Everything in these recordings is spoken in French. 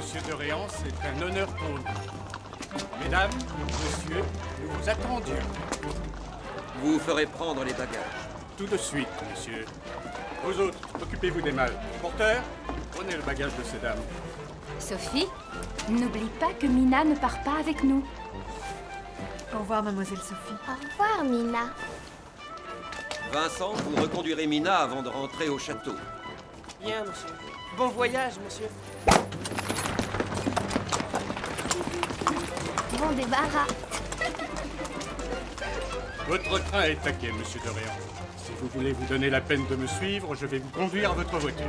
monsieur de Réan, c'est un honneur pour nous. Mesdames, monsieur, nous vous attendions. Vous ferez prendre les bagages. Tout de suite, monsieur. Vous autres, occupez-vous des malles. Porteur, prenez le bagage de ces dames. Sophie, n'oublie pas que Mina ne part pas avec nous. Au revoir, mademoiselle Sophie. Au revoir, Mina. Vincent, vous reconduirez Mina avant de rentrer au château. Bien, monsieur. Bon voyage, monsieur. Bon débarras. Votre train est taqué, monsieur de Réan. Si vous voulez vous donner la peine de me suivre, je vais vous conduire à votre voiture.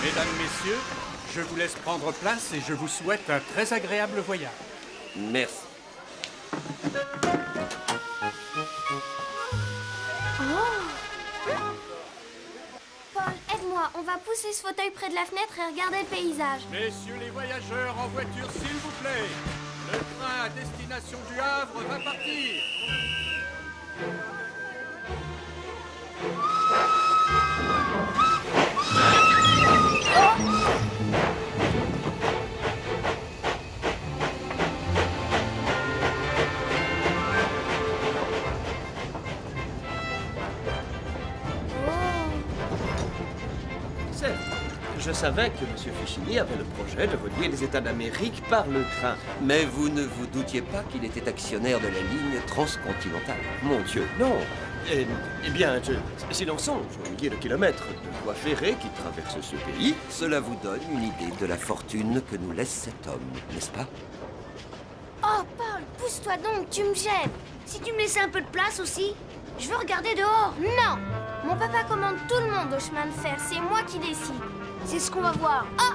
Mesdames, messieurs, je vous laisse prendre place et je vous souhaite un très agréable voyage. Merci. Paul, aide-moi. On va pousser ce fauteuil près de la fenêtre et regarder le paysage. Messieurs les voyageurs en voiture, s'il vous plaît. Le train à destination du Havre va partir. Certes, je savais que M. Fichini avait le projet de relier les États d'Amérique par le train. Mais vous ne vous doutiez pas qu'il était actionnaire de la ligne transcontinentale. Mon Dieu. Non. Eh bien, si l'on songe aux milliers de kilomètres de voies ferrées qui traversent ce pays, Cela vous donne une idée de la fortune que nous laisse cet homme, n'est-ce pas? Oh, Paul, pousse-toi donc, tu me gênes. Si tu me laissais un peu de place aussi, je veux regarder dehors. Non, mon papa commande tout le monde au chemin de fer, c'est moi qui décide. C'est ce qu'on va voir. Oh,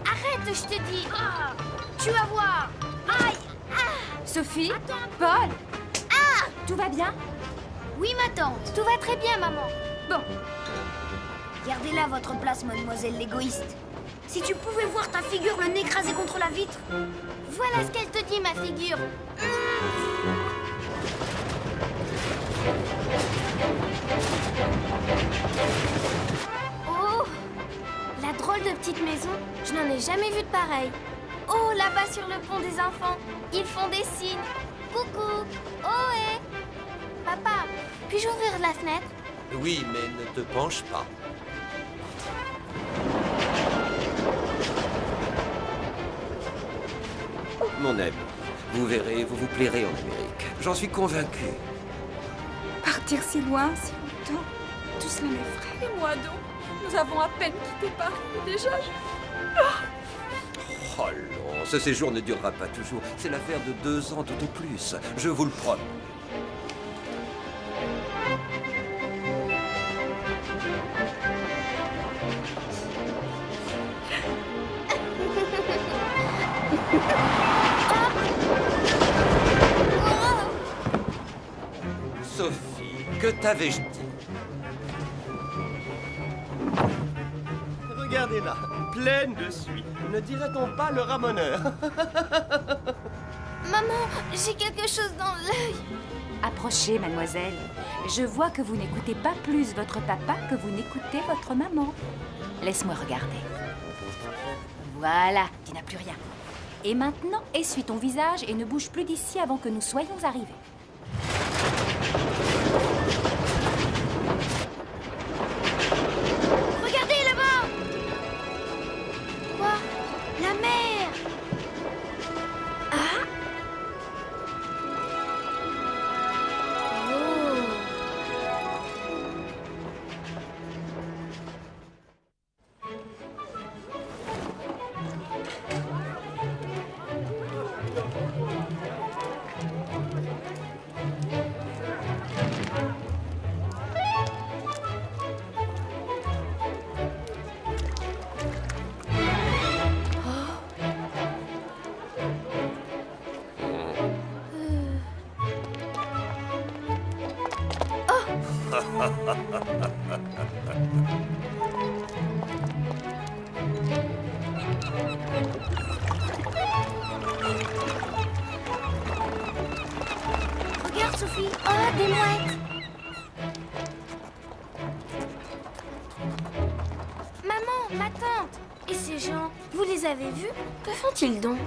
arrête, je te dis. Ah, tu vas voir. Aïe. Ah, Sophie, attends. Paul, tout va bien? Oui, ma tante, tout va très bien, maman. Bon, Gardez là votre place, mademoiselle l'égoïste. Si tu pouvais voir ta figure le nez écrasé contre la vitre. Voilà ce qu'elle te dit, ma figure. Oh, la drôle de petite maison, je n'en ai jamais vu de pareille. Oh, là-bas sur le pont des enfants, ils font des signes. Coucou, ohé. Papa, puis-je ouvrir la fenêtre? Oui, mais ne te penche pas. Mon ami, vous verrez, vous vous plairez en Amérique. J'en suis convaincu. partir si loin, si longtemps, tout cela m'effraie. Et moi donc, nous avons à peine quitté Paris, et déjà Oh non, ce séjour ne durera pas toujours. C'est l'affaire de 2 ans tout au plus. Je vous le promets. Sophie, que t'avais-je dit? regardez-la, pleine de suie. Ne dirait-on pas le ramoneur? Maman, j'ai quelque chose dans l'œil. Approchez, mademoiselle. Je vois que vous n'écoutez pas plus votre papa que vous n'écoutez votre maman. Laisse-moi regarder. Voilà, tu n'as plus rien. Et maintenant, essuie ton visage et ne bouge plus d'ici avant que nous soyons arrivés. Regardez là-bas. Quoi? La mer. Ah. Oh. Sophie. Oh, des mouettes. Maman, ma tante. Et ces gens, vous les avez vus? Que font-ils donc?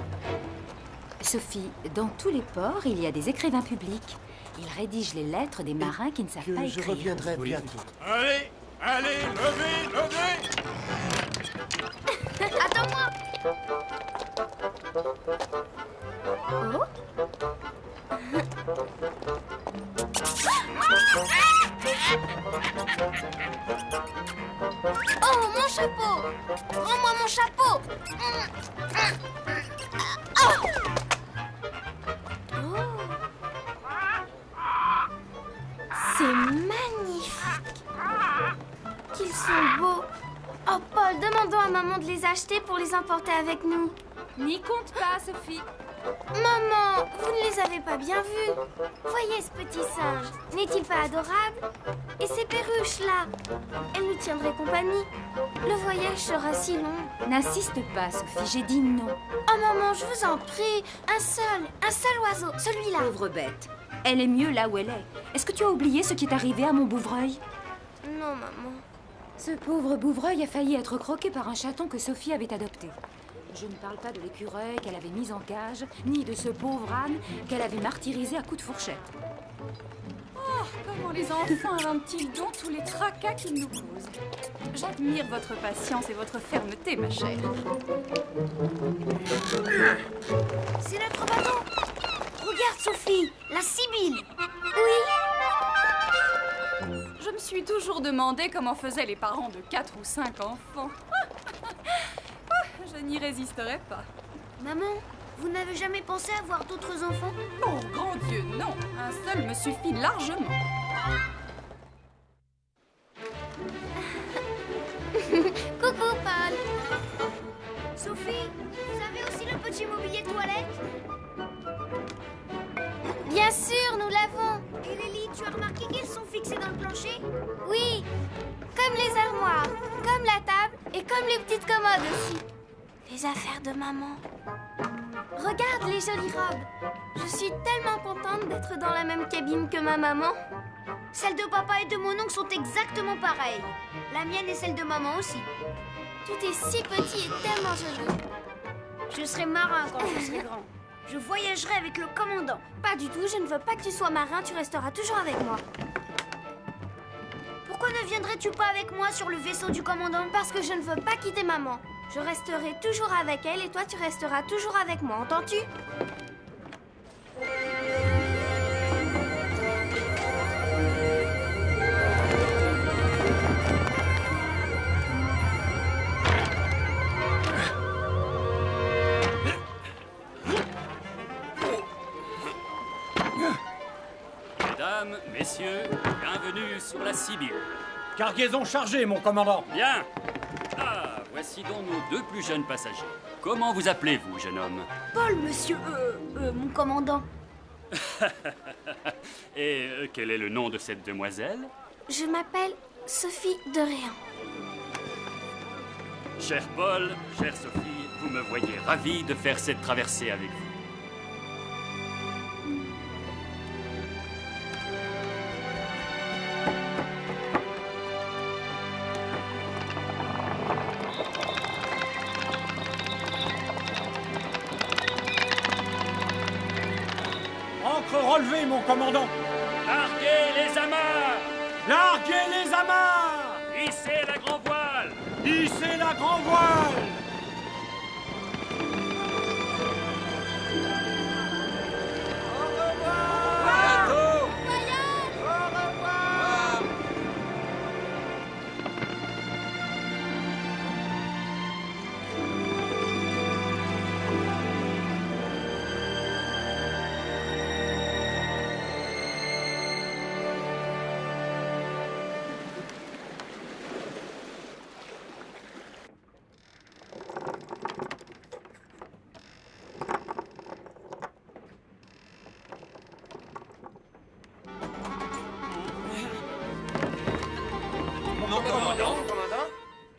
Sophie, dans tous les ports, il y a des écrivains publics. Ils rédigent les lettres des marins qui ne savent pas Que je écrire. reviendrai bientôt. Allez, allez, levez, levez! Attends-moi. Oh. Oh, mon chapeau! Rends-moi mon chapeau! Oh. C'est magnifique! Qu'ils sont beaux! Oh, Paul, demandons à maman de les acheter pour les emporter avec nous. N'y compte pas, Sophie. Maman, vous ne les avez pas bien vus. Voyez ce petit singe, n'est-il pas adorable? Et ces perruches-là, elles nous tiendraient compagnie. Le voyage sera si long. N'insiste pas, Sophie, j'ai dit non. Oh maman, je vous en prie, un seul oiseau, celui-là. Pauvre bête. Elle est mieux là où elle est. Est-ce que tu as oublié ce qui est arrivé à mon bouvreuil? Non, maman. Ce pauvre bouvreuil a failli être croqué par un chaton que Sophie avait adopté. Je ne parle pas de l'écureuil qu'elle avait mis en cage, ni de ce pauvre âne qu'elle avait martyrisé à coups de fourchette. Oh, comment les enfants inventent-ils donc tous les tracas qu'ils nous causent? J'admire votre patience et votre fermeté, ma chère. C'est notre bateau. Regarde, Sophie, la Sibylle. Oui. Je me suis toujours demandé comment faisaient les parents de 4 ou 5 enfants. Je n'y résisterai pas. Maman, vous n'avez jamais pensé avoir d'autres enfants? Oh, grand Dieu, non. Un seul me suffit largement. Coucou, Paul. Sophie, vous avez aussi le petit mobilier toilette? Bien sûr, nous l'avons. Et les lits, tu as remarqué qu'ils sont fixés dans le plancher? Oui, comme les armoires, comme la table et comme les petites commodes aussi. Les affaires de maman. Regarde les jolies robes. Je suis tellement contente d'être dans la même cabine que ma maman. Celles de papa et de mon oncle sont exactement pareilles. La mienne et celle de maman aussi. Tout est si petit et tellement joli. Je serai marin quand je serai grand. Je voyagerai avec le commandant. Pas du tout, je ne veux pas que tu sois marin, tu resteras toujours avec moi. Pourquoi ne viendrais-tu pas avec moi sur le vaisseau du commandant? Parce que je ne veux pas quitter maman. Je resterai toujours avec elle et toi tu resteras toujours avec moi, entends-tu? Mesdames, messieurs, bienvenue sur la Sibylle. Cargaison chargée, mon commandant. Bien. Ah, voici donc nos 2 plus jeunes passagers. Comment vous appelez-vous, jeune homme? Paul, monsieur, mon commandant. Et quel est le nom de cette demoiselle? Je m'appelle Sophie de Réan. Cher Paul, chère Sophie, vous me voyez ravi de faire cette traversée avec vous. Ancre relevée, mon commandant. Larguez les amarres! Larguez les amarres! Hissez la grand voile! Hissez la grand voile! Bientôt!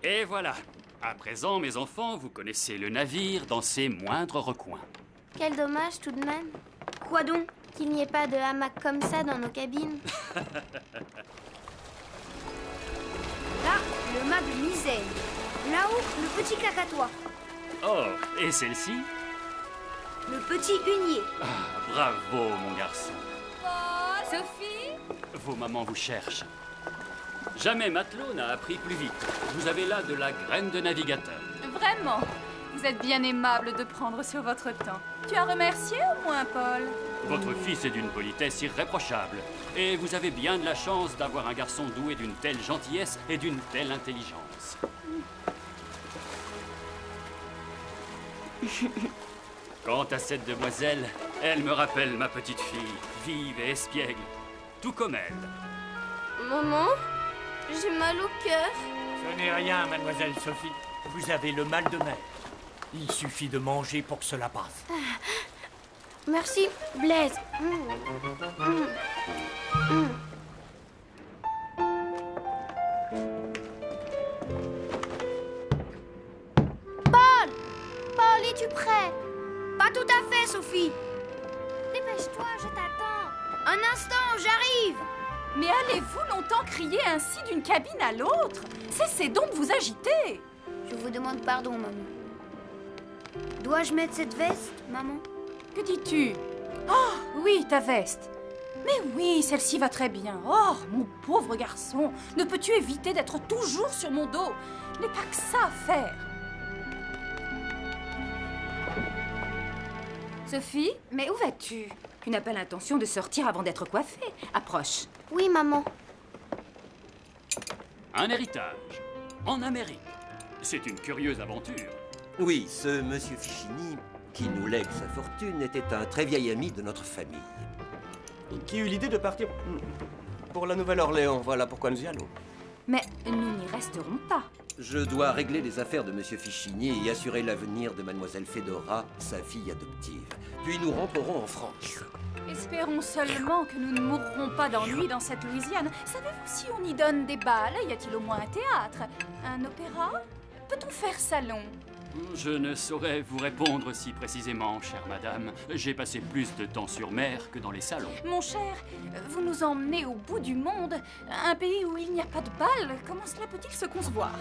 Et voilà. À présent, mes enfants, vous connaissez le navire dans ses moindres recoins. Quel dommage tout de même. Quoi donc? qu'il n'y ait pas de hamac comme ça dans nos cabines. Là, le mât de misaine. Là-haut, le petit claquatois. Oh, et celle-ci? Le petit hunier. Ah, bravo, mon garçon. Sophie? Vos mamans vous cherchent. Jamais matelot n'a appris plus vite. Vous avez là de la graine de navigateur. Vraiment? Vous êtes bien aimable de prendre sur votre temps. Tu as remercié au moins, Paul? Votre fils est d'une politesse irréprochable. Et vous avez bien de la chance d'avoir un garçon doué d'une telle gentillesse et d'une telle intelligence. Quant à cette demoiselle, elle me rappelle ma petite fille, vive et espiègle, tout comme elle. Maman, j'ai mal au cœur. Ce n'est rien, mademoiselle Sophie. Vous avez le mal de mer. Il suffit de manger pour que cela passe. Merci, Blaise. Paul! Paul, es-tu prêt? Pas tout à fait, Sophie. Dépêche-toi, je t'attends. Un instant, j'arrive. Mais allez-vous longtemps crier ainsi d'une cabine à l'autre? Cessez donc de vous agiter. Je vous demande pardon, maman. Dois-je mettre cette veste, maman? Que dis-tu? Oh, oui, ta veste. Mais oui, celle-ci va très bien. Oh, mon pauvre garçon, ne peux-tu éviter d'être toujours sur mon dos? Je n'ai pas que ça à faire. Sophie, mais où vas-tu? Tu n'as pas l'intention de sortir avant d'être coiffée. Approche. Oui, maman. Un héritage, en Amérique. C'est une curieuse aventure. Oui, ce monsieur Fichini, qui nous lègue sa fortune, était un très vieil ami de notre famille. Qui eut l'idée de partir pour la Nouvelle-Orléans. Voilà pourquoi nous y allons. Mais nous n'y resterons pas. Je dois régler les affaires de monsieur Fichini et assurer l'avenir de mademoiselle Fedora, sa fille adoptive. Puis nous rentrerons en France. Espérons seulement que nous ne mourrons pas d'ennui dans cette Louisiane. Savez-vous si on y donne des balles? Y a-t-il au moins un théâtre? Un opéra? Peut-on faire salon? Je ne saurais vous répondre si précisément, chère madame. J'ai passé plus de temps sur mer que dans les salons. Mon cher, vous nous emmenez au bout du monde, un pays où il n'y a pas de balles. Comment cela peut-il se concevoir?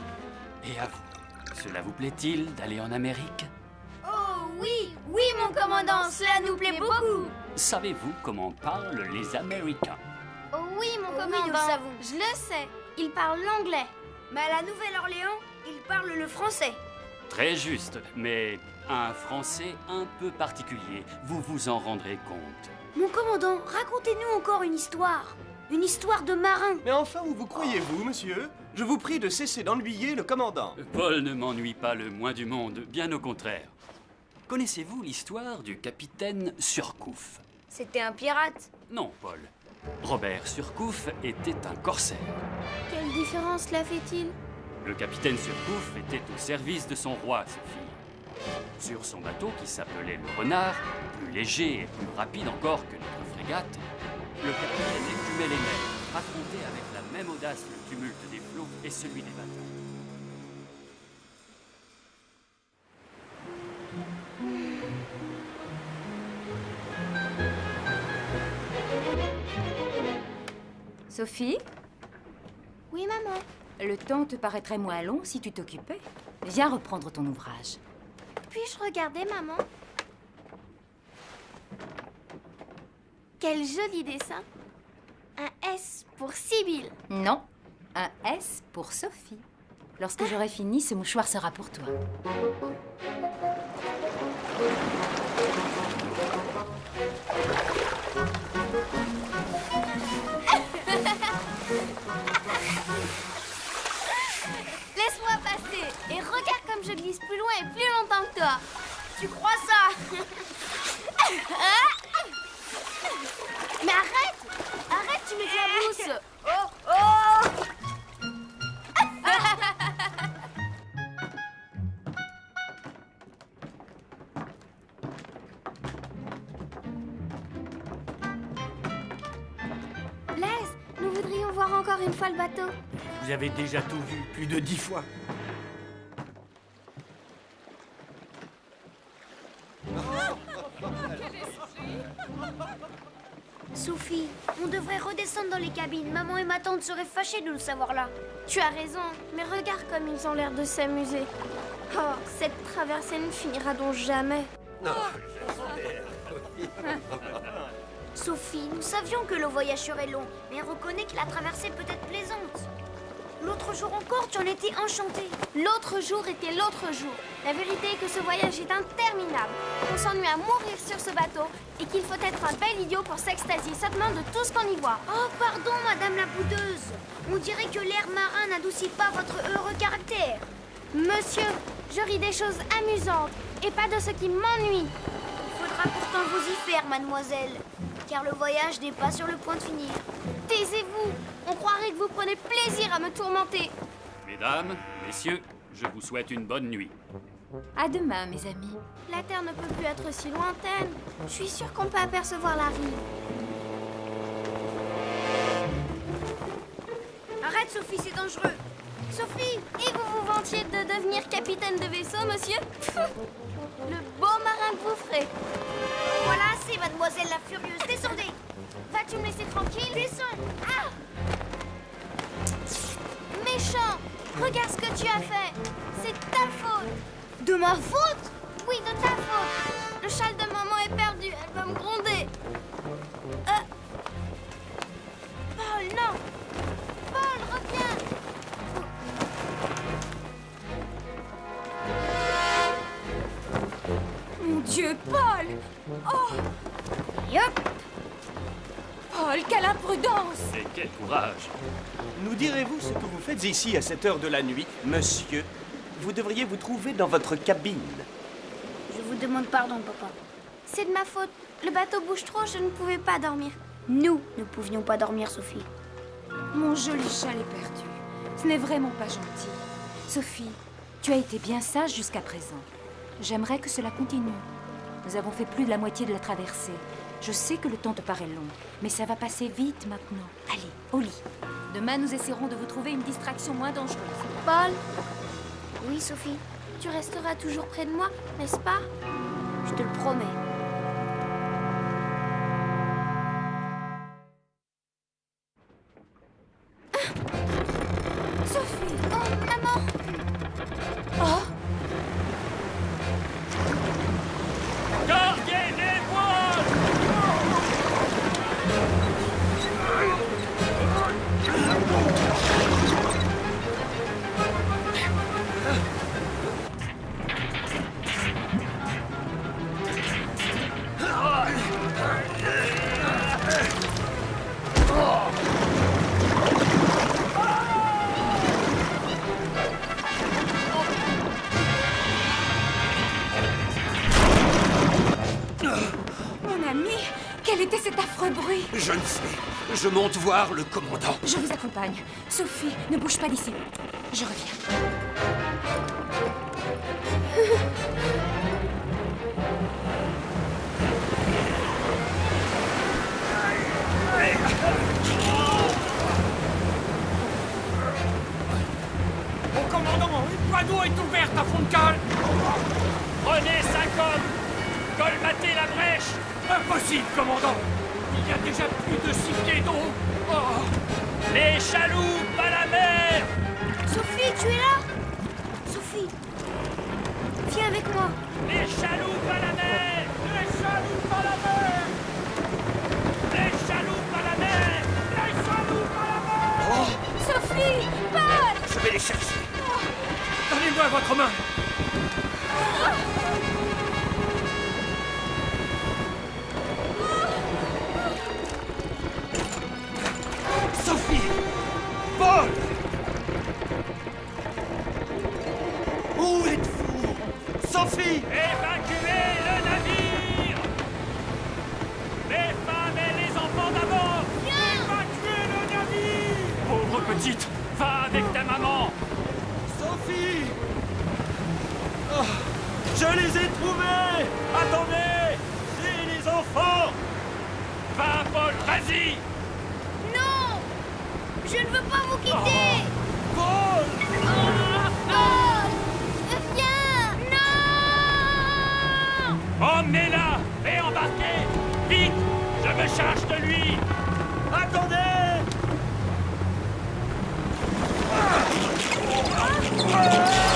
Et à vous, cela vous plaît-il d'aller en Amérique? Oh oui, oui, mon commandant, cela nous plaît beaucoup. Savez-vous comment parlent les Américains? Oh oui, mon commandant, nous le savons. Je le sais. Ils parlent l'anglais. Mais à la Nouvelle-Orléans, ils parlent le français. Très juste, mais un français un peu particulier. Vous vous en rendrez compte. Mon commandant, racontez-nous encore une histoire. Une histoire de marin. Mais enfin, où vous croyez-vous, monsieur? Je vous prie de cesser d'ennuyer le commandant. Paul ne m'ennuie pas le moins du monde, bien au contraire. Connaissez-vous l'histoire du capitaine Surcouf? C'était un pirate. Non, Paul. Robert Surcouf était un corsaire. Quelle différence cela fait-il? Le capitaine Surcouf était au service de son roi, Sophie. Sur son bateau, qui s'appelait le Renard, plus léger et plus rapide encore que notre frégate, le capitaine écumait les mers, affrontait avec la même audace le tumulte des flots et celui des bateaux. Sophie, Oui, maman. le temps te paraîtrait moins long si tu t'occupais. Viens reprendre ton ouvrage. Puis-je regarder, maman? Quel joli dessin. Un S pour Sibylle. Non, un S pour Sophie. Lorsque j'aurai fini, ce mouchoir sera pour toi. Laisse-moi passer et regarde comme je glisse plus loin et plus longtemps que toi. Tu crois ça? Mais arrête! Arrête, tu m'éclabousses! Oh, oh! Blaise, nous voudrions voir encore une fois le bateau. Vous avez déjà tout vu, plus de 10 fois. Sophie, on devrait redescendre dans les cabines. Maman et ma tante seraient fâchées de nous savoir là. Tu as raison, mais regarde comme ils ont l'air de s'amuser. Oh, cette traversée ne finira donc jamais. Non, Sophie, nous savions que le voyage serait long, mais reconnais que la traversée peut être plaisante. L'autre jour encore, tu en étais enchantée. L'autre jour était l'autre jour. La vérité est que ce voyage est interminable. On s'ennuie à mourir sur ce bateau et qu'il faut être un bel idiot pour s'extasier seulement de tout ce qu'on y voit. Oh, pardon, madame la boudeuse. On dirait que l'air marin n'adoucit pas votre heureux caractère. Monsieur, je ris des choses amusantes et pas de ce qui m'ennuie. Il faudra pourtant vous y faire, mademoiselle, car le voyage n'est pas sur le point de finir. Taisez-vous! On croirait que vous prenez plaisir à me tourmenter. Mesdames, messieurs, je vous souhaite une bonne nuit. À demain, mes amis. La Terre ne peut plus être si lointaine. Je suis sûre qu'on peut apercevoir la rive. Arrête, Sophie, c'est dangereux. Sophie, et vous vous vantiez de devenir capitaine de vaisseau, monsieur? Le beau marin que vous ferez. Voilà, c'est mademoiselle la furieuse. Descendez. Vas-tu me laisser tranquille? Descends. Ah! Méchant! Regarde ce que tu as fait. C'est ta faute. De ma faute? Oui, de ta faute. Le châle de maman est perdu. Elle va me gronder. Paul, non. Paul, reviens. Mon Dieu, Paul! Oh! Yop. Paul, quelle imprudence! Et quel courage! Nous direz-vous ce que vous faites ici à cette heure de la nuit, monsieur? Vous devriez vous trouver dans votre cabine. Je vous demande pardon, papa. C'est de ma faute. Le bateau bouge trop, je ne pouvais pas dormir. Nous ne pouvions pas dormir, Sophie. Mon joli châle est perdu. Ce n'est vraiment pas gentil. Sophie, tu as été bien sage jusqu'à présent. J'aimerais que cela continue. Nous avons fait plus de la moitié de la traversée. Je sais que le temps te paraît long, mais ça va passer vite maintenant. Allez, au lit. Demain, nous essaierons de vous trouver une distraction moins dangereuse. Paul? Oui, Sophie. Tu resteras toujours près de moi, n'est-ce pas? Je te le promets. Sophie! Oh, maman! Oh! Gardez les voiles! Mon ami, quel était cet affreux bruit? je ne sais. Je monte voir le commandant. Je vous accompagne. Sophie, ne bouge pas d'ici. Je reviens. Mon commandant, une voie d'eau est ouverte à fond de cale. Prenez 5 hommes! Colmatez la brèche! Impossible, commandant. Il y a déjà plus de 6 pieds d'eau. Oh. Les chaloupes à la mer! Sophie, tu es là? Sophie, viens avec moi. Les chaloupes à la mer! Les chaloupes à la mer! Les chaloupes à la mer! Les chaloupes à la mer! Sophie! Paul! Je vais les chercher. Donnez-moi votre main. Sophie! Paul! Où êtes-vous? Sophie! Évacuez le navire! Les femmes et les enfants d'abord! Évacuez le navire! Pauvre petite, va avec ta maman! Sophie! Oh, je les ai trouvés! Attendez! J'ai les enfants! Va, Paul, vas-y! Non! Je ne veux pas vous quitter! Paul! Paul! Viens! Non! Emmenez-la et embarquez! Vite! Je me charge de lui! Ah!